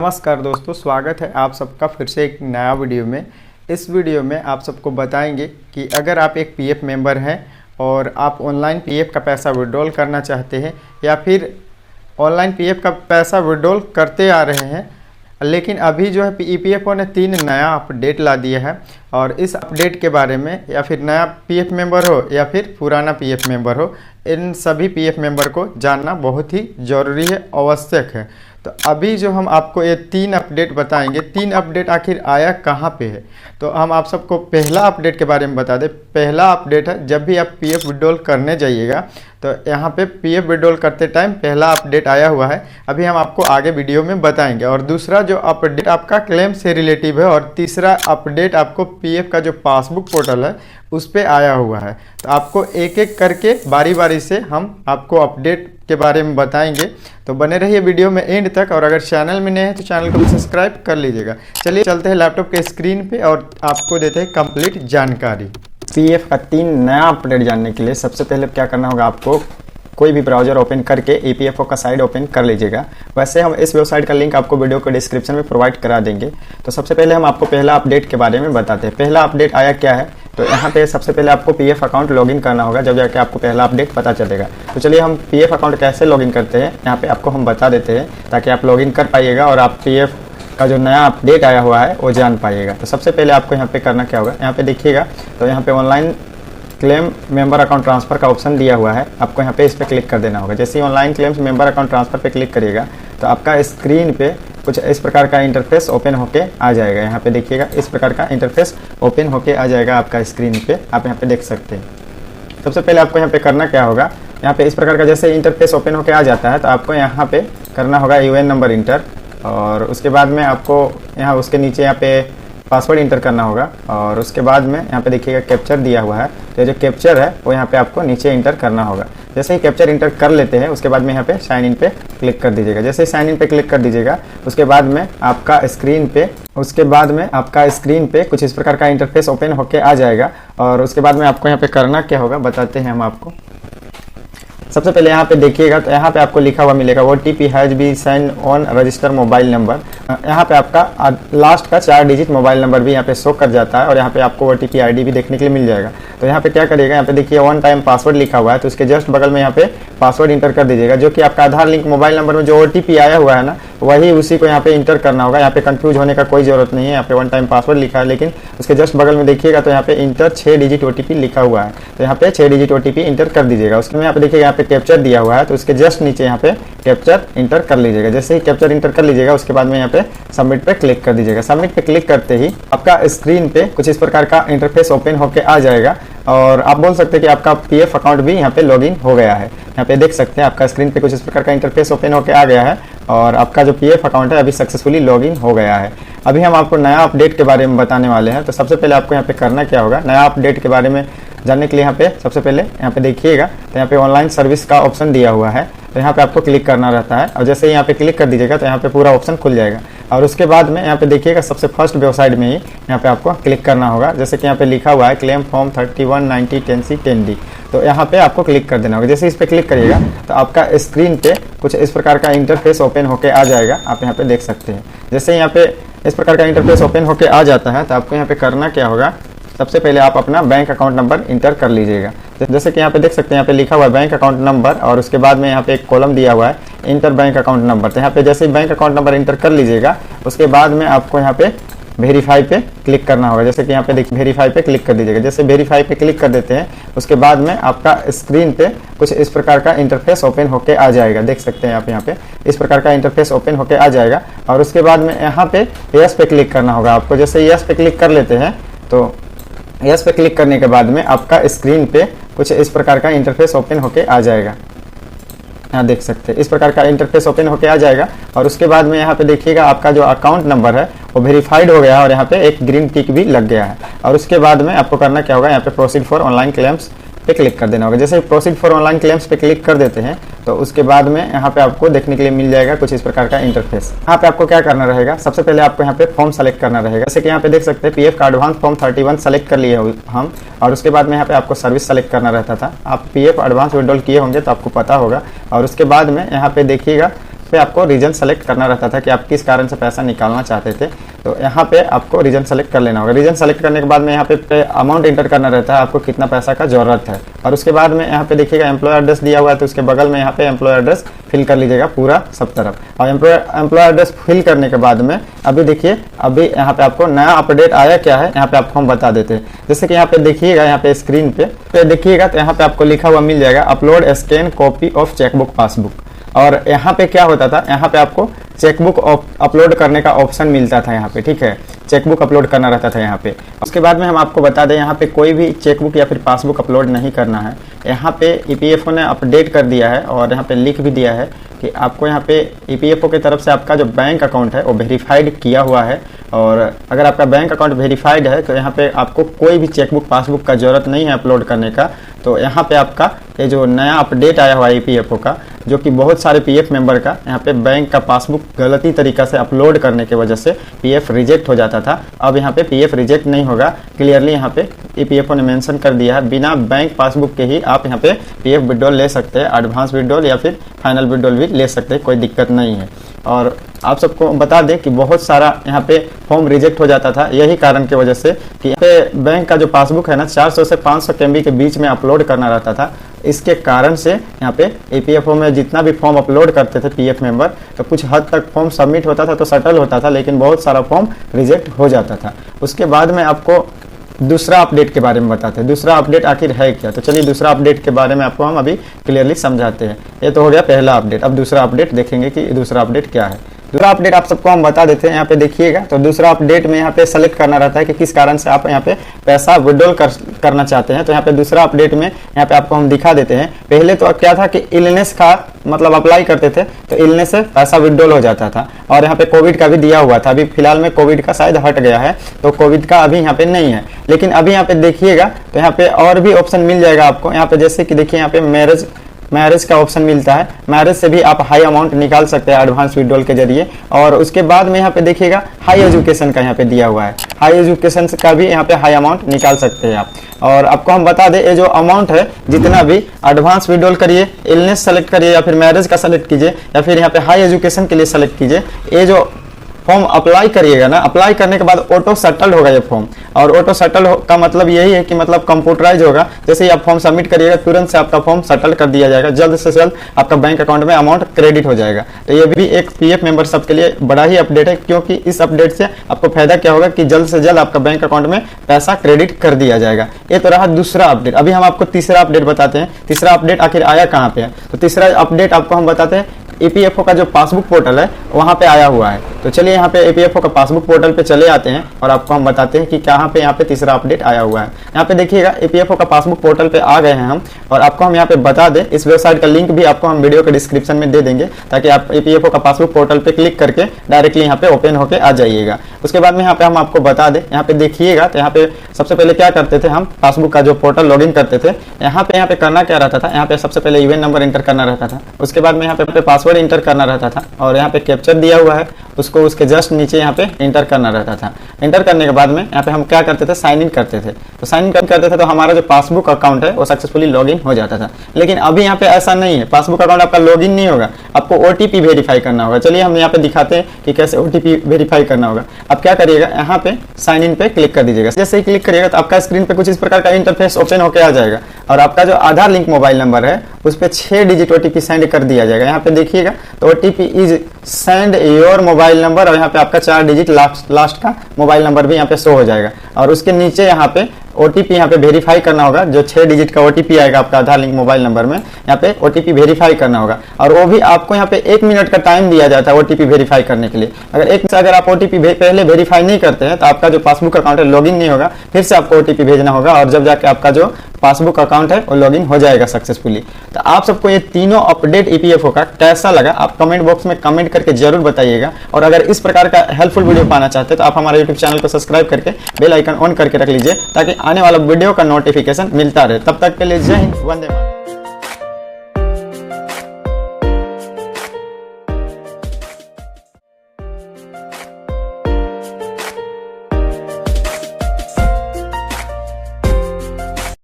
नमस्कार दोस्तों, स्वागत है आप सबका फिर से एक नया वीडियो में। इस वीडियो में आप सबको बताएंगे कि अगर आप एक पीएफ मेंबर हैं और आप ऑनलाइन पीएफ का पैसा विड्रॉल करना चाहते हैं या फिर ऑनलाइन पीएफ का पैसा विड्रॉल करते आ रहे हैं, लेकिन अभी जो है ईपीएफओ ने 3 नया अपडेट ला दिया है और इस अपडेट के बारे में या फिर नया पीएफ मेंबर हो या फिर पुराना पीएफ मेंबर हो, इन सभी पीएफ मेंबर को जानना बहुत ही ज़रूरी है, आवश्यक है। तो अभी जो हम आपको ये 3 अपडेट बताएंगे, 3 अपडेट आखिर आया कहाँ पे है, तो हम आप सबको पहला अपडेट के बारे में बता दें। पहला अपडेट है, जब भी आप पीएफ विड्रॉल करने जाइएगा तो यहाँ पे पीएफ विड्रॉल करते टाइम पहला अपडेट आया हुआ है, अभी हम आपको आगे वीडियो में बताएंगे। और दूसरा जो अपडेट आपका क्लेम से रिलेटिव है और तीसरा अपडेट आपको पीएफ का जो पासबुक पोर्टल है उस पर आया हुआ है। तो आपको एक एक करके बारी बारी से हम आपको अपडेट के बारे में बताएंगे, तो बने रहिए वीडियो में एंड तक। और अगर चैनल में नए हैं तो चैनल को सब्सक्राइब कर लीजिएगा। चलिए चलते हैं लैपटॉप के स्क्रीन पे और आपको देते हैं कंप्लीट जानकारी। पीएफ का 3 नया अपडेट जानने के लिए सबसे पहले क्या करना होगा, आपको कोई भी ब्राउजर ओपन करके ईपीएफओ का साइट ओपन कर लीजिएगा। वैसे हम इस वेबसाइट का लिंक आपको वीडियो के डिस्क्रिप्शन में प्रोवाइड करा देंगे। तो सबसे पहले हम आपको पहला अपडेट के बारे में बताते हैं। पहला अपडेट आया क्या है, तो यहाँ पे सबसे पहले आपको पीएफ अकाउंट लॉगिन करना होगा, जब जाके आपको पहला अपडेट पता चलेगा। तो चलिए हम पीएफ अकाउंट कैसे लॉगिन करते हैं यहाँ पे आपको हम बता देते हैं, ताकि आप लॉगिन कर पाइएगा और आप पीएफ का जो नया अपडेट आया हुआ है वो जान पाइएगा। तो सबसे पहले आपको यहाँ पे करना क्या होगा, यहाँ पे देखिएगा तो यहाँ पे online claim member account transfer का ऑप्शन दिया हुआ है, आपको यहाँ पे इस पर क्लिक कर देना होगा। जैसे ही online claims member account transfer पे क्लिक करिएगा तो आपका स्क्रीन पे कुछ इस प्रकार का इंटरफेस ओपन होके आ जाएगा। यहाँ पे देखिएगा इस प्रकार का इंटरफेस ओपन होके आ जाएगा आपका स्क्रीन पे, आप यहाँ पे देख सकते हैं। सबसे पहले आपको यहाँ पे करना क्या होगा, यहाँ पे इस प्रकार का जैसे इंटरफेस ओपन होके आ जाता है तो आपको यहाँ पे करना होगा यूएन नंबर इंटर, और उसके बाद में आपको यहाँ उसके नीचे यहाँ पे पासवर्ड इंटर करना होगा, और उसके बाद में यहाँ पे देखिएगा कैप्चर दिया हुआ है, तो जो कैप्चर है वो यहाँ पे आपको नीचे इंटर करना होगा। जैसे ही कैप्चर इंटर कर लेते हैं उसके बाद में यहाँ पे साइन इन पे क्लिक कर दीजिएगा। जैसे ही साइन इन पे क्लिक कर दीजिएगा उसके बाद में आपका स्क्रीन पे कुछ इस प्रकार का इंटरफेस ओपन होके आ जाएगा। और उसके बाद में आपको यहाँ पे करना क्या होगा बताते हैं हम आपको। सबसे पहले यहाँ पे देखिएगा तो यहाँ पे आपको लिखा हुआ मिलेगा OTP has be send on register mobile number. यहाँ पे आपका लास्ट का 4 डिजिट मोबाइल नंबर भी यहाँ पे शो कर जाता है और यहाँ पे आपको OTP ID भी देखने के लिए मिल जाएगा। तो यहाँ पे क्या करिएगा, यहाँ पे देखिए 1 टाइम पासवर्ड लिखा हुआ है, तो उसके जस्ट बगल में यहाँ पे पासवर्ड इंटर कर दीजिएगा, जो कि आपका आधार लिंक मोबाइल नंबर में जो OTP आया हुआ है ना, वही उसी को यहाँ पे इंटर करना होगा। यहाँ पे कंफ्यूज होने का कोई जरूरत नहीं है, यहाँ पे 1 टाइम पासवर्ड लिखा है, लेकिन उसके जस्ट बगल में देखिएगा तो यहाँ पे इंटर 6 डिजिट OTP लिखा हुआ है, तो यहाँ पे 6 डिजिट OTP इंटर कर दीजिएगा। उसके में यहाँ पे देखिएगा यहाँ पे कैप्चर दिया हुआ है, तो उसके जस्ट नीचे यहाँ पे कैप्चर इंटर कर लीजिएगा। जैसे ही कैप्चर इंटर कर लीजिएगा उसके बाद में यहाँ पे सबमिट पे क्लिक कर दीजिएगा। सबमिट पे क्लिक करते ही आपका स्क्रीन पे कुछ इस प्रकार का इंटरफेस ओपन होके आ जाएगा और आप बोल सकते हैं कि आपका पीएफ अकाउंट भी यहाँ पे लॉगिन हो गया है। यहाँ पे देख सकते हैं आपका स्क्रीन पे कुछ इस प्रकार का इंटरफेस ओपन होके आ गया है और आपका जो पीएफ अकाउंट है अभी सक्सेसफुली लॉगिन हो गया है। अभी हम आपको नया अपडेट के बारे में बताने वाले हैं। तो सबसे पहले आपको यहाँ पे करना क्या होगा, नया अपडेट के बारे में जानने के लिए यहाँ पे सबसे पहले यहाँ पे देखिएगा तो यहाँ पे ऑनलाइन सर्विस का ऑप्शन दिया हुआ है, तो यहाँ पे आपको क्लिक करना रहता है और जैसे ही यहाँ पे क्लिक कर दीजिएगा तो यहाँ पे पूरा ऑप्शन खुल जाएगा। और उसके बाद में यहाँ पे देखिएगा सबसे फर्स्ट वेबसाइट में ही यहाँ पे आपको क्लिक करना होगा, जैसे कि यहाँ पे लिखा हुआ है क्लेम फॉर्म 3190 10C 10D, तो यहाँ पे आपको क्लिक कर देना होगा। जैसे इस पर क्लिक करिएगा तो आपका स्क्रीन पे कुछ इस प्रकार का इंटरफेस ओपन होके आ जाएगा, आप यहाँ पे देख सकते हैं। जैसे यहाँ पे इस प्रकार का इंटरफेस ओपन होके आ जाता है तो आपको यहाँ पे करना क्या होगा, सबसे पहले आप अपना बैंक अकाउंट नंबर इंटर कर लीजिएगा। जैसे कि यहाँ पे देख सकते हैं यहाँ पे लिखा हुआ है बैंक अकाउंट नंबर और उसके बाद में यहाँ पे एक कॉलम दिया हुआ है इंटर बैंक अकाउंट नंबर। तो यहाँ पे जैसे ही बैंक अकाउंट नंबर इंटर कर लीजिएगा उसके बाद में आपको यहाँ पे वेरीफाई पे क्लिक करना होगा। जैसे कि यहाँ पे देखिए वेरीफाई पे क्लिक कर दीजिएगा। जैसे वेरीफाई पे क्लिक कर देते हैं उसके बाद में आपका स्क्रीन पे कुछ इस प्रकार का इंटरफेस ओपन होके आ जाएगा। देख सकते हैं आप यहाँ पे इस प्रकार का इंटरफेस ओपन होके आ जाएगा और उसके बाद में यहाँ पे यस पे क्लिक करना होगा आपको। जैसे यस पे क्लिक कर लेते हैं तो यस पे क्लिक करने के बाद में आपका स्क्रीन पे कुछ इस प्रकार का इंटरफेस ओपन होके आ जाएगा। यहाँ देख सकते हैं इस प्रकार का इंटरफेस ओपन होके आ जाएगा और उसके बाद में यहाँ पे देखिएगा आपका जो अकाउंट नंबर है वो वेरीफाइड हो गया है और यहाँ पे एक ग्रीन टिक भी लग गया है। और उसके बाद में आपको करना क्या होगा, यहाँ पे प्रोसीड फॉर ऑनलाइन क्लेम्स पे क्लिक कर देना होगा। जैसे प्रोसीड फॉर ऑनलाइन क्लेम्स पे क्लिक कर देते हैं तो उसके बाद में यहाँ पे आपको देखने के लिए मिल जाएगा कुछ इस प्रकार का इंटरफेस। यहाँ पे आपको क्या करना रहेगा, सबसे पहले आपको यहाँ पे फॉर्म सेलेक्ट करना रहेगा। जैसे कि यहाँ पे देख सकते हैं पीएफ का एडवांस फॉर्म 31 सेलेक्ट कर लिए हम, और उसके बाद में यहाँ पे आपको सर्विस सेलेक्ट करना रहता था। आप पीएफ एडवांस विड्रॉल किए होंगे तो आपको पता होगा। और उसके बाद में यहाँ पे देखिएगा पे आपको रीजन सेलेक्ट करना रहता था कि आप किस कारण से पैसा निकालना चाहते थे। तो यहाँ पे आपको रीजन सेलेक्ट कर लेना होगा। रीजन सेलेक्ट करने के बाद में यहाँ पे अमाउंट इंटर करना रहता है, आपको कितना पैसा का जरूरत है। और उसके बाद में यहाँ पे देखिएगा एम्प्लॉय एड्रेस दिया हुआ है, तो उसके बगल में यहाँ पे एम्प्लॉय एड्रेस फिल कर लीजिएगा पूरा सब तरफ। और एम्प्लॉय एड्रेस फिल करने के बाद में अभी देखिए, अभी यहाँ पे आपको नया अपडेट आया क्या है, यहाँ पे आपको हम बता देते हैं। जैसे कि यहाँ पे देखिएगा, यहाँ पे स्क्रीन पे देखिएगा तो यहाँ पे आपको लिखा हुआ मिल जाएगा upload scan copy of chequebook passbook. और यहाँ पे क्या होता था, यहाँ पे आपको चेकबुक अपलोड करने का ऑप्शन मिलता था यहाँ पे, ठीक है, चेकबुक अपलोड करना रहता था यहाँ पे। उसके बाद में हम आपको बता दें, यहाँ पे कोई भी चेकबुक या फिर पासबुक अपलोड नहीं करना है। यहाँ पे ईपीएफओ ने अपडेट कर दिया है और यहाँ पे लिख भी दिया है कि आपको यहाँ पे ईपीएफओ की तरफ से आपका जो बैंक अकाउंट है वो वेरीफाइड किया हुआ है। और अगर आपका बैंक अकाउंट वेरीफाइड है तो यहाँ पे आपको कोई भी चेकबुक पासबुक का जरूरत नहीं है अपलोड करने का। तो यहाँ पे आपका ये जो नया अपडेट आया हुआ है ईपीएफओ का, जो कि बहुत सारे पीएफ मेंबर का यहाँ पे बैंक का पासबुक गलती तरीका से अपलोड करने की वजह से पीएफ रिजेक्ट हो जाता था। अब यहाँ पे पीएफ रिजेक्ट नहीं होगा, क्लियरली यहाँ पे ईपीएफओ ने मेंशन कर दिया है। बिना बैंक पासबुक के ही आप यहाँ पे पीएफ विड्रॉल ले सकते हैं, एडवांस विड्रॉल या फिर फाइनल विड्रॉल भी ले सकते हैं, कोई दिक्कत नहीं है। और आप सबको बता दें कि बहुत सारा यहाँ पे फॉर्म रिजेक्ट हो जाता था यही कारण की वजह से कि यहाँ पे बैंक का जो पासबुक है ना 400 से 500 केबी के बीच में अपलोड करना रहता था। इसके कारण से यहाँ पे ईपीएफओ में जितना भी फॉर्म अपलोड करते थे पीएफ मेंबर, तो कुछ हद तक फॉर्म सबमिट होता था तो सेटल होता था, लेकिन बहुत सारा फॉर्म रिजेक्ट हो जाता था। उसके बाद में आपको दूसरा अपडेट के बारे में बताते हैं, दूसरा अपडेट आखिर है क्या। तो चलिए दूसरा अपडेट के बारे में आपको हम अभी क्लियरली समझाते हैं। ये तो हो गया पहला अपडेट, अब दूसरा अपडेट देखेंगे कि दूसरा अपडेट क्या है। दूसरा अपडेट आप सबको हम बता देते हैं, यहाँ पे देखिएगा। तो दूसरा अपडेट में यहाँ पे सेलेक्ट करना रहता है कि किस कारण से आप यहाँ पे पैसा विड्रॉल करना चाहते हैं। तो यहाँ पे दूसरा अपडेट में यहाँ पे आपको हम दिखा देते हैं। पहले तो क्या था कि इलनेस का मतलब अप्लाई करते थे तो इलनेस से पैसा विड्रॉल हो जाता था, और यहाँ पे कोविड का भी दिया हुआ था। अभी फिलहाल में कोविड का शायद हट गया है, तो कोविड का अभी यहाँ पे नहीं है। लेकिन अभी यहाँ पे देखिएगा तो यहाँ पे और भी ऑप्शन मिल जाएगा आपको। यहाँ पे जैसे कि देखिए, यहाँ पे मैरिज का ऑप्शन मिलता है। मैरिज से भी आप हाई अमाउंट निकाल सकते हैं एडवांस विड्रॉल के जरिए। और उसके बाद में यहाँ पे देखिएगा हाई एजुकेशन का यहाँ पे दिया हुआ है, हाई एजुकेशन का भी यहाँ पे हाई अमाउंट निकाल सकते हैं आप। और आपको हम बता दें, ये जो अमाउंट है जितना भी एडवांस विड्रॉल करिए, इलनेस सेलेक्ट करिए या फिर मैरिज का सेलेक्ट कीजिए या फिर यहाँ पे हाई एजुकेशन के लिए सेलेक्ट कीजिए, ये जो फॉर्म अप्लाई करिएगा ना, अप्लाई करने के बाद ऑटो सेटल होगा ये फॉर्म। और ऑटो सेटल का मतलब यही है कि मतलब कंप्यूटराइज होगा। जैसे ही आप फॉर्म सबमिट करिएगा तुरंत से आपका फॉर्म सेटल कर दिया जाएगा, जल्द से जल्द आपका बैंक अकाउंट में अमाउंट क्रेडिट हो जाएगा। तो ये भी एक पीएफ मेंबर सब के लिए बड़ा ही अपडेट है, क्योंकि इस अपडेट से आपको फायदा क्या होगा कि जल्द से जल्द आपका बैंक अकाउंट में पैसा क्रेडिट कर दिया जाएगा। ये तो रहा दूसरा अपडेट। अभी हम आपको तीसरा अपडेट बताते हैं। तीसरा अपडेट आखिर आया कहाँ पे है, तो तीसरा अपडेट आपको हम बताते हैं ईपीएफओ का जो पासबुक पोर्टल है वहां पे आया हुआ है। तो चलिए यहाँ पे ईपीएफओ का पासबुक पोर्टल पे चले आते हैं और आपको हम बताते हैं कि कहाँ पे यहाँ पे तीसरा अपडेट आया हुआ है। यहाँ पे देखिएगा ईपीएफओ का पासबुक पोर्टल पे आ गए हैं हम, और आपको हम यहाँ पे बता दें, इस वेबसाइट का लिंक भी आपको हम वीडियो के डिस्क्रिप्शन में दे देंगे, ताकि आप ईपीएफओ का पासबुक पोर्टल पे क्लिक करके डायरेक्टली यहाँ पे ओपन होके आ जाइएगा। उसके बाद में यहाँ पे हम आपको बता दें, यहाँ पे देखिएगा तो यहाँ पे सबसे पहले क्या करते थे हम, पासबुक का जो पोर्टल लॉगिन करते थे, यहाँ पे करना क्या रहता था, यहाँ पे सबसे पहले यूएन नंबर इंटर करना रहता था। उसके बाद में यहाँ पे पासवर्ड इंटर करना रहता था, और यहाँ पे कैप्चर दिया हुआ है, उसको उसके जस्ट नीचे यहाँ पे इंटर करना रहता था। इंटर करने के बाद में यहाँ पे हम क्या करते थे, साइन इन करते थे। तो साइन इन करते थे तो हमारा जो पासबुक अकाउंट है वो सक्सेसफुली लॉगिन हो जाता था। लेकिन अभी यहाँ पे ऐसा नहीं है, पासबुक अकाउंट आपका लॉगिन नहीं होगा, आपको ओटीपी वेरीफाई करना होगा। चलिए हम यहाँ पे दिखाते हैं कि कैसे ओटीपी वेरीफाई करना होगा। आप क्या करिएगा, यहाँ पे साइन इन पे क्लिक कर दीजिएगा। जैसे ही क्लिक करिएगा तो आपका स्क्रीन पे कुछ इस प्रकार का इंटरफेस ओपन होकर आ जाएगा, और आपका जो आधार लिंक मोबाइल नंबर है उस पर 6 डिजिट ओटीपी सेंड कर दिया जाएगा। यहाँ पे देखिएगा तो OTP is send your mobile number, और यहाँ पे आपका 4 डिजिट लास्ट का मोबाइल नंबर भी यहाँ पे शो हो जाएगा। और उसके नीचे यहाँ पे ओटीपी यहाँ पे वेरीफाई करना होगा, जो 6 डिजिट का ओटीपी आएगा आपका आधार लिंक मोबाइल नंबर में, यहाँ पे ओटीपी वेरीफाई करना होगा। और वो भी आपको यहाँ पे 1 मिनट का टाइम दिया जाता है ओटीपी वेरीफाई करने के लिए। अगर आप ओटीपी पहले वेरीफाई नहीं करते हैं तो आपका जो पासबुक अकाउंट है लॉगिन नहीं होगा, फिर से आपको ओटीपी भेजना होगा, और जब जाके आपका जो पासबुक अकाउंट है वो लॉगिन हो जाएगा सक्सेसफुली। तो आप सबको ये तीनों अपडेट ईपीएफओ का कैसा लगा, आप कमेंट बॉक्स में कमेंट करके जरूर बताइएगा। और अगर इस प्रकार का हेल्पफुल वीडियो पाना चाहते हैं तो आप हमारे यूट्यूब चैनल को सब्सक्राइब करके बेल आइकन ऑन करके रख लीजिए, ताकि आने वाला वीडियो का नोटिफिकेशन मिलता रहे। तब तक के लिए जय हिंद, वंदे मातरम।